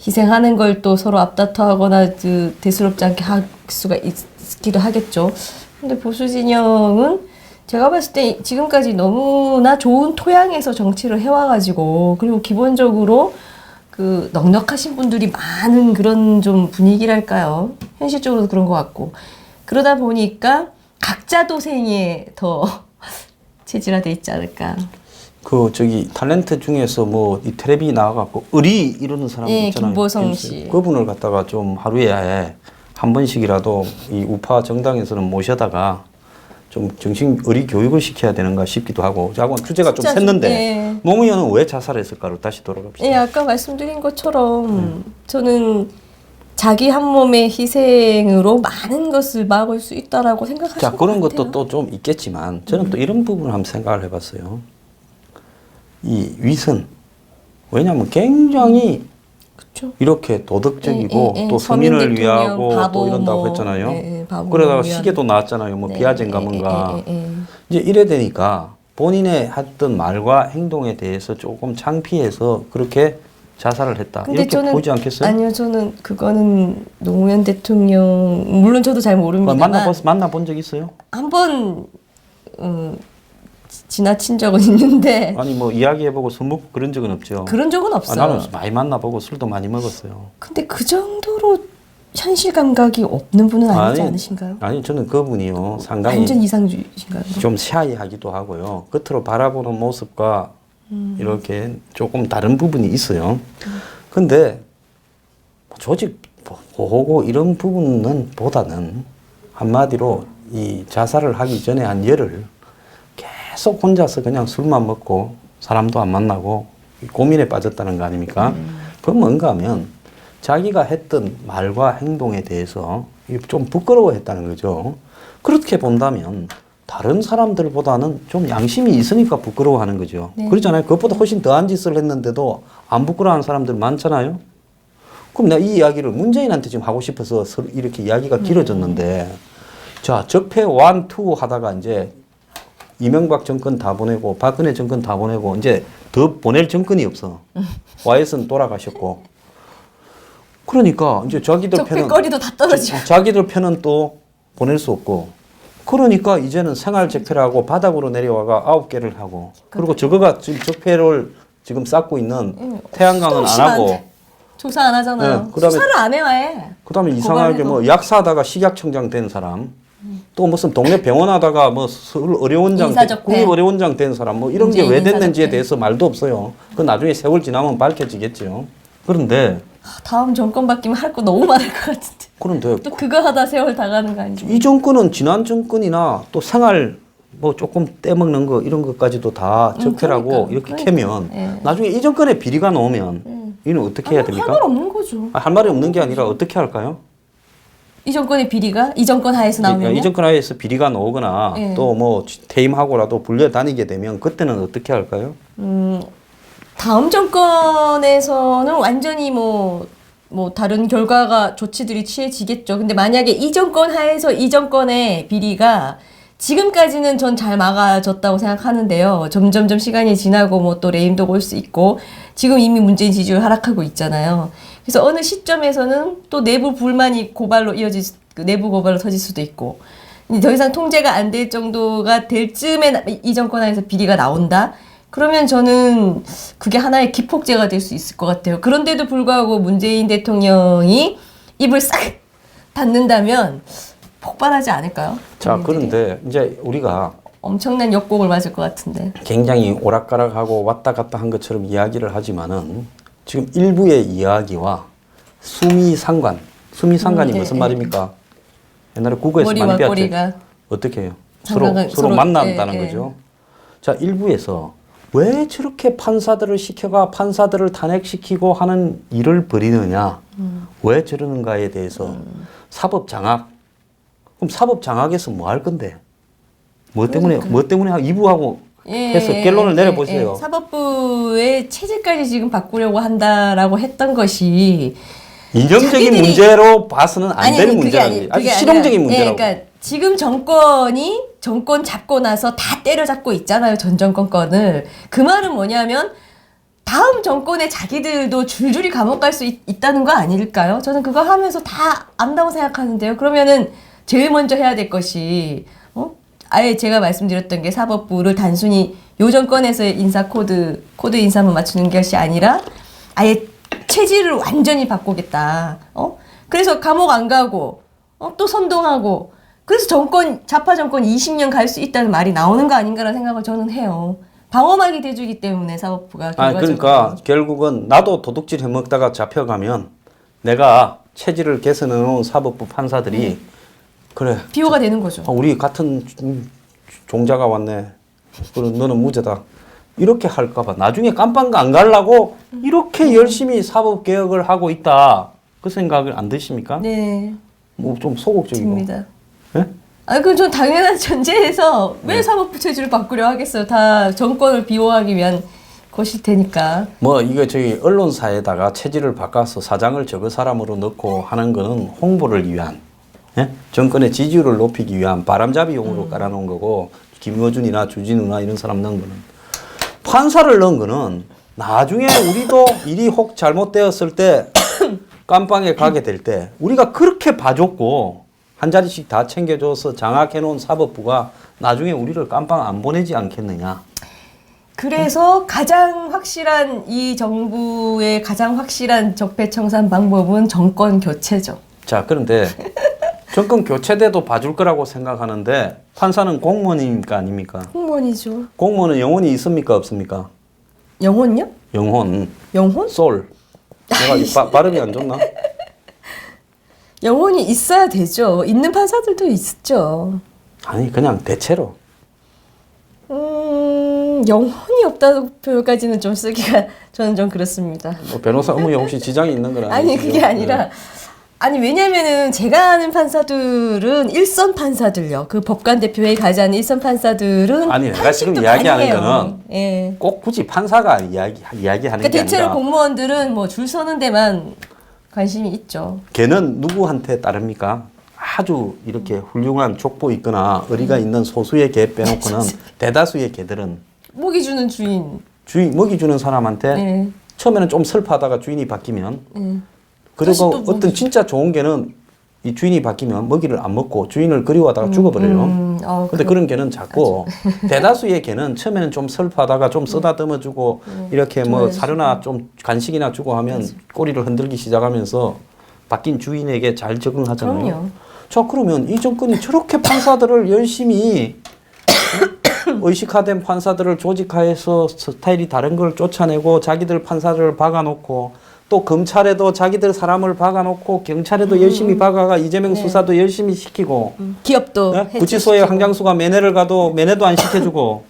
희생하는 걸 또 서로 앞다퉈하거나 그 대수롭지 않게 할 수가 있기도 하겠죠. 근데 보수 진영은 제가 봤을 때 지금까지 너무나 좋은 토양에서 정치를 해와가지고 그리고 기본적으로 그 넉넉하신 분들이 많은 그런 좀 분위기랄까요. 현실적으로도 그런 것 같고 그러다 보니까 각자 도생에 더 체질화돼 있지 않을까. 그 저기 탤런트 중에서 뭐 이 텔레비 나와갖고 의리 이러는 사람 예, 있잖아요. 김보성 씨. 그분을 갖다가 좀 하루에 한 번씩이라도 이 우파 정당에서는 모셔다가 좀 정신 의리 교육을 시켜야 되는가 싶기도 하고. 자고 주제가 좀 진짜 샜는데 예. 노무현은 왜 자살했을까로 다시 돌아갑시다. 예, 아까 말씀드린 것처럼 저는 자기 한 몸의 희생으로 많은 것을 막을 수 있다라고 생각하시는 자, 것 그런 같아요. 것도 또 좀 있겠지만 저는 또 이런 부분을 한번 생각을 해봤어요. 이 위선. 왜냐하면 굉장히 그렇죠. 이렇게 도덕적이고 예, 예, 예. 또 서민 서민을 대통령, 위하고 바보 또 이런다고 뭐, 했잖아요. 예, 예, 바보 그러다가 위한. 시계도 나왔잖아요. 뭐 네, 비아젠가 예, 뭔가. 예, 예, 예. 이제 이래 되니까 본인의 했던 말과 행동에 대해서 조금 창피해서 그렇게 자살을 했다. 근데 이렇게 저는 보지 않겠어요? 아니요, 저는 그거는 노무현 대통령 물론 저도 잘 모릅니다만 만나본 적 있어요? 한번 지나친 적은 있는데 아니 뭐 이야기해보고 술 먹고 그런 적은 없죠. 그런 적은 없어요. 나는 많이 만나보고 술도 많이 먹었어요. 근데 그 정도로 현실 감각이 없는 분은 아니지 않으신가요? 아니 저는 그분이요 상당히 완전 이상주의신가요? 좀 샤이하기도 하고요. 겉으로 바라보는 모습과 이렇게 조금 다른 부분이 있어요. 근데 조직 보호고 이런 부분은 보다는 한마디로 이 자살을 하기 전에 한 열흘 계속 혼자서 그냥 술만 먹고 사람도 안 만나고 고민에 빠졌다는 거 아닙니까? 그건 뭔가 하면 자기가 했던 말과 행동에 대해서 좀 부끄러워했다는 거죠. 그렇게 본다면 다른 사람들보다는 좀 양심이 있으니까 부끄러워하는 거죠. 네. 그렇잖아요. 그것보다 훨씬 더한 짓을 했는데도 안 부끄러워하는 사람들 많잖아요. 그럼 내가 이 이야기를 문재인한테 지금 하고 싶어서 이렇게 이야기가 길어졌는데, 자, 적폐 1, 2 하다가 이제 이명박 정권 다 보내고 박근혜 정권 다 보내고 이제 더 보낼 정권이 없어. YS는 돌아가셨고. 그러니까 이제 자기들 편은 적폐거리도 다 떨어지고. 자기들 편은 또 보낼 수 없고. 그러니까 이제는 생활 적폐라고 바닥으로 내려와가 9개를 하고. 그리고 저거가 지금 적폐를 지금 쌓고 있는 태양광은 안 하고. 조사 안 하잖아요. 네, 그다음에- 수사를 안 해야 해. 그다음에 이상하게 뭐 약사하다가 식약청장 된 사람, 또 무슨 동네 병원 하다가 뭐 서울 의료원장, 인사적폐. 국립의료원장 된 사람, 뭐 이런 게 문재인 왜 됐는지에 인사적폐. 대해서 말도 없어요. 그 나중에 세월 지나면 밝혀지겠죠. 그런데 다음 정권 바뀌면 할 거 너무 많을 것 같은데. 그런데 또 그거 하다 세월 다 가는 거 아니죠? 이 정권은 지난 정권이나 또 생활 뭐 조금 떼먹는 거 이런 것까지도 다 적폐라고 그러니까, 이렇게 그러니까. 캐면 예. 나중에 이 정권에 비리가 나오면 이는 어떻게 해야 됩니까? 할말 없는 거죠. 할 말이 없는 게 아니라 어떻게 할까요? 이 정권의 비리가 이 정권 하에서 나오면요? 이 정권 하에서 비리가 나오거나 예. 또 뭐 퇴임하고라도 불려다니게 되면 그때는 어떻게 할까요? 다음 정권에서는 완전히 뭐 다른 결과가 조치들이 취해지겠죠. 근데 만약에 이 정권 하에서 이 정권의 비리가 지금까지는 전 잘 막아졌다고 생각하는데요. 점점점 시간이 지나고 뭐 또 레임도 올 수 있고 지금 이미 문재인 지지율 하락하고 있잖아요. 그래서 어느 시점에서는 또 내부 불만이 고발로 내부 고발로 터질 수도 있고 이제 더 이상 통제가 안 될 정도가 될 쯤에 이 정권 하에서 비리가 나온다. 그러면 저는 그게 하나의 기폭제가 될 수 있을 것 같아요. 그런데도 불구하고 문재인 대통령이 입을 싹 닫는다면 폭발하지 않을까요? 자, 국민들이? 그런데 이제 우리가 엄청난 역곡을 맞을 것 같은데. 굉장히 오락가락하고 왔다 갔다 한 것처럼 이야기를 하지만은 지금 일부의 이야기와 수미상관이 무슨 네, 말입니까? 옛날에 국어에서 머리와 많이 배웠죠. 꼬리가 어떻게 해요? 상관가- 서로 서로- 만난다는 예, 예. 거죠. 자, 일부에서 왜 저렇게 판사들을 시켜가 판사들을 탄핵시키고 하는 일을 벌이느냐, 왜 저러는가에 대해서 사법장악. 그럼 사법장악에서 뭐 할 건데? 뭐 때문에 이부하고 해서 결론을 내려보세요. 사법부의 체제까지 지금 바꾸려고 한다라고 했던 것이 이념적인 자기들이- 문제로 봐서는 안 되는 그게 문제라는 거지. 아주 실용적인 문제라고. 그러니까 지금 정권 잡고 나서 다 때려잡고 있잖아요. 전 정권 건을. 그 말은 뭐냐면 다음 정권에 자기들도 줄줄이 감옥 갈 수 있다는 거 아닐까요? 저는 그거 하면서 다 안다고 생각하는데요. 그러면은 제일 먼저 해야 될 것이 아예 제가 말씀드렸던 게 사법부를 단순히 요 정권에서의 인사 코드 인사만 맞추는 것이 아니라 아예 체질을 완전히 바꾸겠다. 그래서 감옥 안 가고 또 선동하고 그래서 좌파 정권 20년 갈 수 있다는 말이 나오는 거 아닌가라는 생각을 저는 해요. 방어막이 돼주기 때문에 사법부가 결과적으로. 그러니까 결국은 나도 도둑질 해먹다가 잡혀가면 내가 체질을 개선해 놓은 사법부 판사들이 그래. 비호가 되는 거죠. 우리 같은 종자가 왔네. 그럼 너는 무죄다. 이렇게 할까봐 나중에 깜빵 안 가려고 이렇게 열심히 사법 개혁을 하고 있다. 그 생각을 안 드십니까? 네, 뭐 좀 소극적이고. 듭니다. 예? 그건 전 당연한 전제에서 왜 사법부 체질을 바꾸려 하겠어요. 다 정권을 비호하기 위한 것일 테니까. 뭐 이거 저희 언론사에다가 체질을 바꿔서 사장을 저거 사람으로 넣고 하는 거는 홍보를 위한, 정권의 지지율을 높이기 위한 바람잡이용으로 깔아놓은 거고, 김어준이나 주진우나 이런 사람 넣은 거는, 판사를 넣은 거는 나중에 우리도 일이 혹 잘못되었을 때 깜빵에 가게 될 때 우리가 그렇게 봐줬고 한 자리씩 다 챙겨줘서 장악해놓은 사법부가 나중에 우리를 깜빵 안 보내지 않겠느냐. 그래서 가장 확실한 이 정부의 가장 확실한 적폐청산 방법은 정권 교체죠. 자, 그런데 정권 교체돼도 봐줄 거라고 생각하는데 판사는 공무원입니까 아닙니까? 공무원이죠. 공무원은 영혼이 있습니까 없습니까? 영혼요? 영혼, 영혼? soul. 내가 이 발음이 안 좋나? 영혼이 있어야 되죠. 있는 판사들도 있죠. 아니 그냥 대체로. 영혼이 없다는 표현까지는 좀 쓰기가 저는 좀 그렇습니다. 뭐 변호사 업무에 혹시 지장이 있는 건 아니죠? 아니 그게 아니라 아니 왜냐면은 제가 아는 판사들은 일선 판사들요. 그 법관 대표회의 가지 않은 일선 판사들은 아니 내가 지금 탄식도 이야기하는 많이 해요. 거는 예. 꼭 굳이 판사가 이야기하는 그러니까 게 대체로 아니라 공무원들은 뭐 줄 서는 데만 관심이 있죠. 걔는 누구한테 따릅니까? 아주 이렇게 훌륭한 족보 있거나 의리가 있는 소수의 개 빼놓고는 대다수의 개들은 먹이 주는 주인. 먹이 주는 사람한테 네. 처음에는 좀 슬퍼하다가 주인이 바뀌면 다시 또 그리고 어떤 진짜 좋은 개는 이 주인이 바뀌면 먹이를 안 먹고 주인을 그리워하다가 죽어버려요. 근데 그런 개는 작고 대다수의 개는 처음에는 좀 슬퍼하다가 좀 쓰다듬어주고 이렇게 뭐 사료나 좀 간식이나 주고 하면 꼬리를 흔들기 시작하면서 바뀐 주인에게 잘 적응하잖아요. 그럼요. 자 그러면 이 정권이 저렇게 판사들을 열심히 의식화된 판사들을 조직화해서 스타일이 다른 걸 쫓아내고 자기들 판사를 박아놓고 또 검찰에도 자기들 사람을 박아놓고 경찰에도 열심히 박아가 이재명 수사도 열심히 시키고 기업도 네? 구치소에 해체시키고. 황장수가 면회를 가도 면회도 안 시켜주고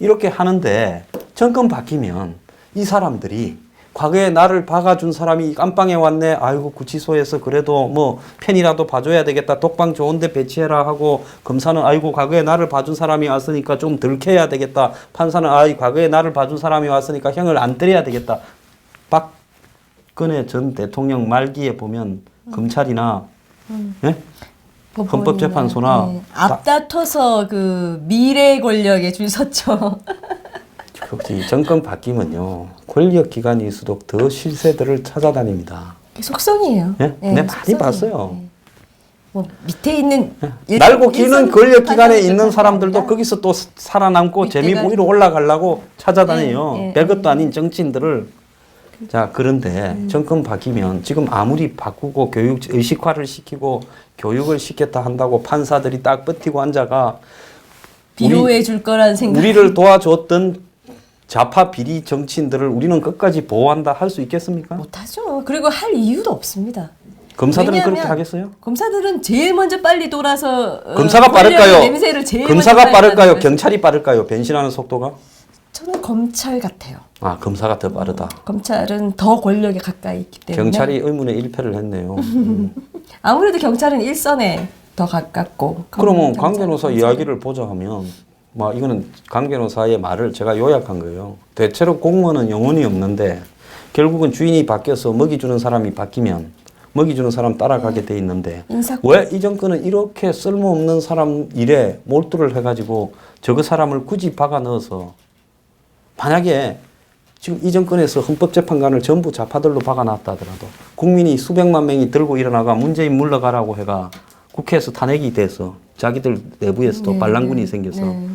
이렇게 하는데 정권 바뀌면 이 사람들이 과거에 나를 박아준 사람이 깜빵에 왔네. 아이고 구치소에서 그래도 뭐 편이라도 봐줘야 되겠다. 독방 좋은데 배치해라 하고 검사는 아이고 과거에 나를 봐준 사람이 왔으니까 좀 덜 캐야 되겠다. 판사는 아이 과거에 나를 봐준 사람이 왔으니까 형을 안 때려야 되겠다. 박근혜 전 대통령 말기에 보면 검찰이나 예? 헌법재판소나 네. 앞다퉈서 그 미래 권력에 줄 섰죠. 역시 정권 바뀌면요 권력 기관일수록 더 실세들을 찾아다닙니다. 속성이에요. 예? 네, 내 많이 속성이에요. 봤어요. 네. 뭐 밑에 있는 날고 기는 일선 권력 기관에 판사들 있는 사람들도 아니라 거기서 또 살아남고 재미 밑에가- 위로 올라가려고 찾아다녀요. 네, 네, 별것도 아닌 정치인들을. 자 그런데 정권 바뀌면 지금 아무리 바꾸고 교육 의식화를 시키고 교육을 시켰다 한다고 판사들이 딱 버티고 앉아가 비호해 줄 거라는 생각. 우리를 도와줬던 좌파 비리 정치인들을 우리는 끝까지 보호한다 할 수 있겠습니까? 못하죠. 그리고 할 이유도 없습니다. 검사들은 왜냐하면 그렇게 하겠어요? 검사들은 제일 먼저 빨리 돌아서 검사가 권력의 빠를까요? 냄새를 제일 검사가 먼저 빠를까요? 맡는 거예요. 경찰이 빠를까요? 변신하는 속도가? 저는 검찰 같아요. 아 검사가 더 빠르다. 검찰은 더 권력에 가까이 있기 때문에 경찰이 의문의 일패를 했네요. 아무래도 경찰은 일선에 더 가깝고. 그러면 강 경찰, 변호사 검찰. 이야기를 보자 하면 뭐 이거는 강 변호사의 말을 제가 요약한 거예요. 대체로 공무원은 영혼이 없는데 결국은 주인이 바뀌어서 먹이 주는 사람이 바뀌면 먹이 주는 사람 따라가게 돼 있는데 인사권. 왜 이 정권은 이렇게 쓸모없는 사람 일에 몰두를 해가지고 저그 사람을 굳이 박아 넣어서 만약에 지금 이 정권에서 헌법재판관을 전부 좌파들로 박아놨다 하더라도 국민이 수백만 명이 들고 일어나가 문재인 물러가라고 해가 국회에서 탄핵이 돼서 자기들 내부에서도 네, 반란군이 네, 생겨서 네.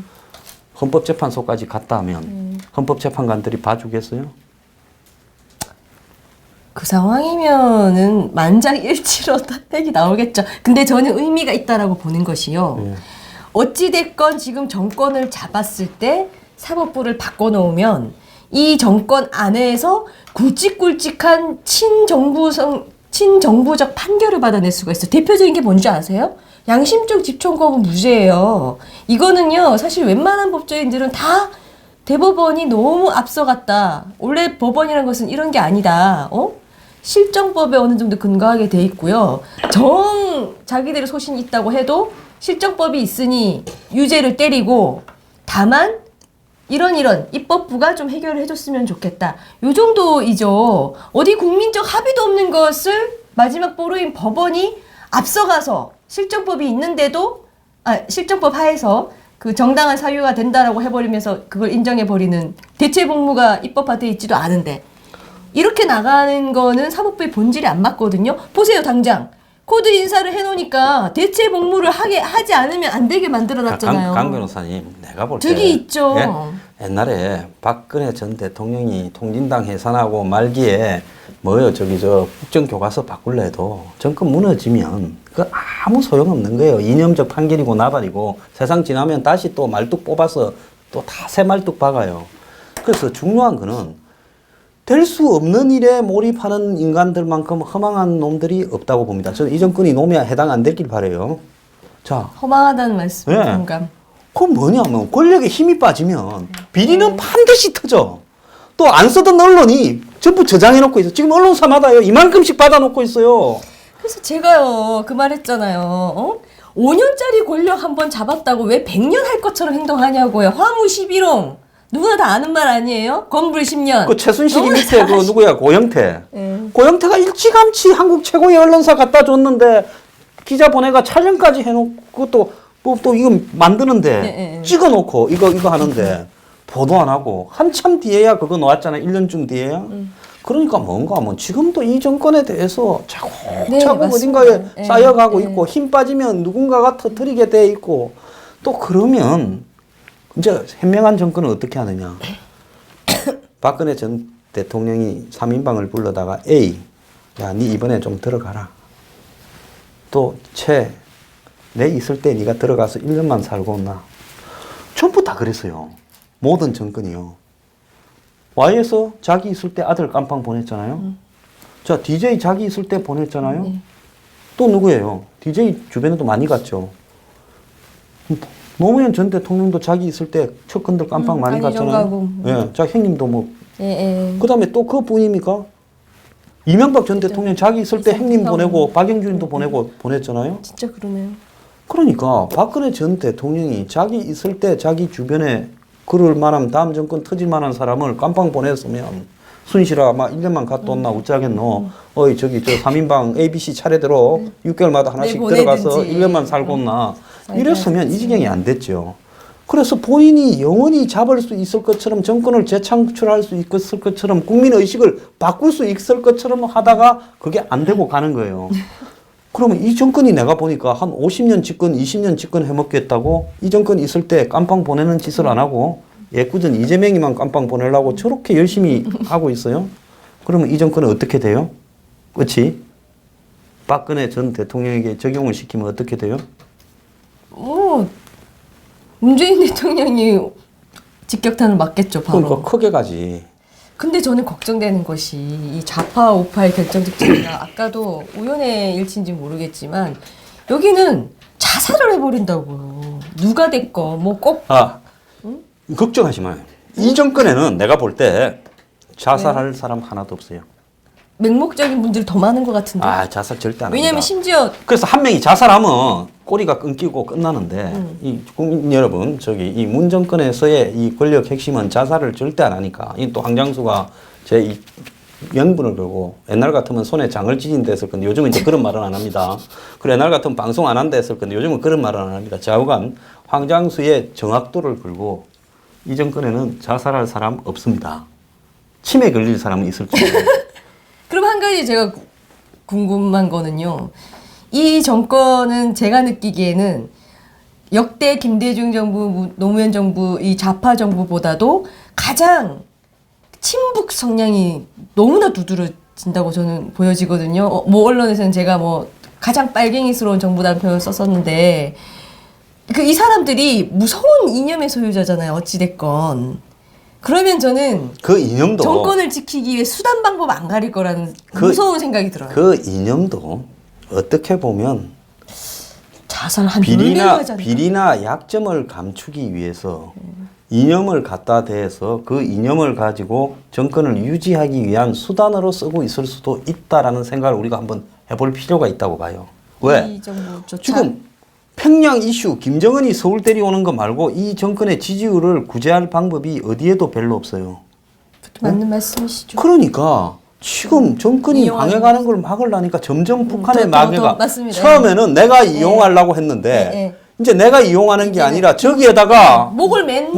헌법재판소까지 갔다 하면 헌법재판관들이 봐주겠어요? 그 상황이면은 만장일치로 탄핵이 나오겠죠. 근데 저는 의미가 있다라고 보는 것이요. 예. 어찌됐건 지금 정권을 잡았을 때 사법부를 바꿔놓으면 이 정권 안에서 굵직굵직한 친정부적 판결을 받아낼 수가 있어요. 대표적인 게 뭔지 아세요? 양심적 집행검은 무죄예요. 이거는요, 사실 웬만한 법조인들은 다 대법원이 너무 앞서갔다. 원래 법원이란 것은 이런 게 아니다. 실정법에 어느 정도 근거하게 돼 있고요. 자기들의 소신이 있다고 해도 실정법이 있으니 유죄를 때리고 다만 이런 입법부가 좀 해결을 해줬으면 좋겠다. 요 정도이죠. 어디 국민적 합의도 없는 것을 마지막 보루인 법원이 앞서가서 실정법이 있는데도 실정법 하에서 그 정당한 사유가 된다라고 해버리면서 그걸 인정해버리는 대체복무가 입법화돼 있지도 않은데 이렇게 나가는 거는 사법부의 본질이 안 맞거든요. 보세요, 당장. 코드 인사를 해놓으니까 대체 복무를 하지 않으면 안 되게 만들어놨잖아요. 강 변호사님, 내가 볼 때 득이 있죠. 예? 옛날에 박근혜 전 대통령이 통진당 해산하고 말기에 뭐요 국정교과서 바꿀래 해도 정권 무너지면 그 아무 소용없는 거예요. 이념적 판결이고 나발이고 세상 지나면 다시 또 말뚝 뽑아서 또 다 새 말뚝 박아요. 그래서 중요한 거는 될 수 없는 일에 몰입하는 인간들만큼 허망한 놈들이 없다고 봅니다. 저는 이 정권이 놈에 해당 안 되길 바라요. 자, 허망하다는 말씀, 예. 공감. 그건 뭐냐면 권력에 힘이 빠지면 비리는 반드시 터져. 또 안 쓰던 언론이 전부 저장해놓고 있어. 지금 언론사마다요 이만큼씩 받아놓고 있어요. 그래서 제가요 그 말했잖아요. 5년짜리 권력 한번 잡았다고 왜 100년 할 것처럼 행동하냐고요. 화무 11홍. 누구나 다 아는 말 아니에요? 건불 10년. 그 최순실이 밑에 그 누구야 고영태. 예. 고영태가 일찌감치 한국 최고의 언론사 갖다 줬는데 기자 보내가 촬영까지 해놓고 그것도 또 이거 만드는데 네. 찍어놓고 이거 하는데 보도 안 하고 한참 뒤에야 그거 나왔잖아. 1년쯤 뒤에야. 그러니까 뭔가 뭐 지금도 이 정권에 대해서 차곡차곡 네, 맞습니다. 어딘가에 네, 쌓여가고 네. 있고 힘 빠지면 누군가가 터뜨리게 돼 있고 또 그러면 이제 현명한 정권은 어떻게 하느냐. 박근혜 전 대통령이 3인방을 불러다가 A, 야, 니 이번에 좀 들어가라. 또 채, 내 있을 때 니가 들어가서 1년만 살고 온나. 전부 다 그랬어요. 모든 정권이요. Y에서 자기 있을 때 아들 깜빵 보냈잖아요. 자, DJ 자기 있을 때 보냈잖아요. 네. 또 누구예요? DJ 주변에도 많이 갔죠. 노무현 전 대통령도 자기 있을 때 척근들 깜빵 많이 안희정 갔잖아요. 가고. 예, 자 형님도 뭐. 예. 그 다음에 또 그뿐입니까? 이명박 전 대통령 자기 있을 때 형님 보내고 박영준도 보내고 보냈잖아요. 진짜 그러네요. 그러니까 박근혜 전 대통령이 자기 있을 때 자기 주변에 그럴 만한 다음 정권 터질 만한 사람을 깜빵 보냈으면 순실아 막 1년만 갔다 온나 어쩌겠노. 어이 저기 저 3인방 ABC 차례대로 6개월마다 하나씩 네, 들어가서 보내든지. 1년만 살고 온나. 아이고, 이랬으면 이 지경이 안 됐죠. 그래서 본인이 영원히 잡을 수 있을 것처럼 정권을 재창출할 수 있을 것처럼 국민의식을 바꿀 수 있을 것처럼 하다가 그게 안 되고 가는 거예요. 그러면 이 정권이 내가 보니까 한 50년 집권, 20년 집권 해먹겠다고 이 정권 있을 때 깜빵 보내는 짓을 안 하고 예꾸전 이재명이만 깜빵 보내려고 저렇게 열심히 하고 있어요. 그러면 이 정권은 어떻게 돼요? 그렇지? 박근혜 전 대통령에게 적용을 시키면 어떻게 돼요? 문재인 대통령이 직격탄을 맞겠죠, 바로. 그러니까 크게 가지. 근데 저는 걱정되는 것이 이 좌파 우파의 결정적 차이가 아까도 우연의 일치인지 모르겠지만 여기는 자살을 해버린다고요. 누가 됐건 뭐 꼭 걱정하지 마요. 이 정권에는 내가 볼 때 자살할 사람 하나도 없어요. 맹목적인 분들이 더 많은 것 같은데. 자살 절대 안 합니다. 왜냐면 심지어 그래서 한 명이 자살하면 꼬리가 끊기고 끝나는데 이 국민 여러분 저기 이 문 정권에서의 이 권력 핵심은 자살을 절대 안 하니까 이 또 황장수가 제 이 명분을 걸고 옛날 같으면 손에 장을 찢은다 했을 건데 요즘은 이제 그런 말은 안 합니다. 그리고 옛날 같으면 방송 안 한다 했을 건데 요즘은 그런 말은 안 합니다. 좌우간 황장수의 정확도를 걸고 이 정권에는 자살할 사람 없습니다. 치매 걸릴 사람은 있을 줄 알아요. 그럼 한 가지 제가 궁금한 거는요. 이 정권은 제가 느끼기에는 역대 김대중 정부, 노무현 정부, 이 좌파 정부보다도 가장 친북 성향이 너무나 두드러진다고 저는 보여지거든요. 뭐 언론에서는 제가 뭐 가장 빨갱이스러운 정부라는 표현을 썼었는데 이 사람들이 무서운 이념의 소유자잖아요. 어찌됐건. 그러면 저는 그 이념도 정권을 지키기 위해 수단 방법 안 가릴 거라는 무서운 생각이 들어요. 그 이념도 어떻게 보면 자살 한 10배를 하지 않을까? 비리나 약점을 감추기 위해서 이념을 갖다 대서 그 이념을 가지고 정권을 유지하기 위한 수단으로 쓰고 있을 수도 있다라는 생각을 우리가 한번 해볼 필요가 있다고 봐요. 왜? 이 정부조차 지금 평양 이슈 김정은이 서울 데려오는 거 말고 이 정권의 지지율을 구제할 방법이 어디에도 별로 없어요. 맞는 말씀이시죠. 그러니까 지금 정권이 이용하는 망해가는 걸 막으려니까 점점 북한의 더, 마개가 맞습니다. 처음에는 내가 이용하려고 했는데 네. 이제 내가 이용하는 게 아니라 저기에다가 목을 메고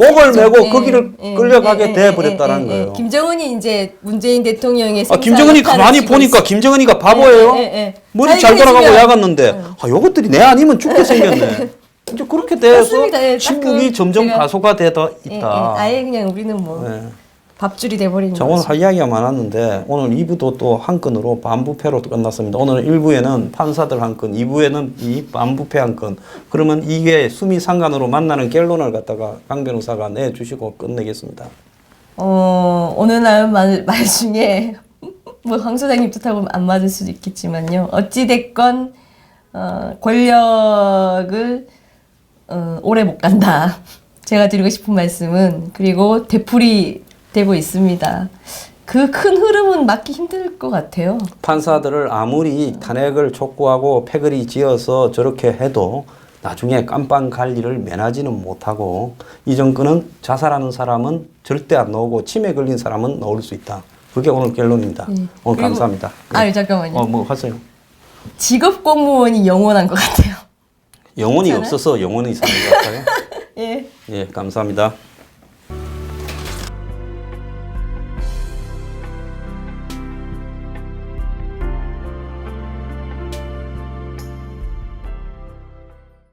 거기를 끌려가게 돼버렸다는 거예요. 김정은이 이제 문재인 대통령의 김정은이 가만히 보니까 김정은이가 바보예요. 머리 잘 돌아가고 야갔는데 요것들이 내 아니면 죽게 생겼네. 이제 그렇게 돼서 맞습니다. 예, 딱 침묵이 그 점점 제가- 가소화되다 있다. 아예 그냥 우리는 뭐 네. 밥줄이 돼버리는 자, 오늘 거죠. 할 이야기가 많았는데 오늘 2부도 또 한 건으로 반부패로 끝났습니다. 오늘 1부에는 판사들 한 건, 2부에는 이 반부패 한 건. 그러면 이게 수미상관으로 만나는 결론을 갖다가 강 변호사가 내주시고 끝내겠습니다. 어느 날 말 중에 뭐 황 소장님 뜻하고 안 맞을 수도 있겠지만요. 어찌 됐건 권력을 오래 못 간다. 제가 드리고 싶은 말씀은 그리고 되풀이 되고 있습니다. 그 큰 흐름은 막기 힘들 것 같아요. 판사들을 아무리 탄핵을 촉구하고 패거리 지어서 저렇게 해도 나중에 깜빵 갈 일을 면하지는 못하고 이 정권은 자살하는 사람은 절대 안 나오고 치매 걸린 사람은 나올 수 있다. 그게 오늘 결론입니다. 오늘 그리고- 감사합니다. 아니 잠깐만요. 뭐 하세요. 직업 공무원이 영원한 것 같아요. 영혼이 괜찮아요? 없어서 영혼이 사는 것 같아요. 예. 예, 감사합니다.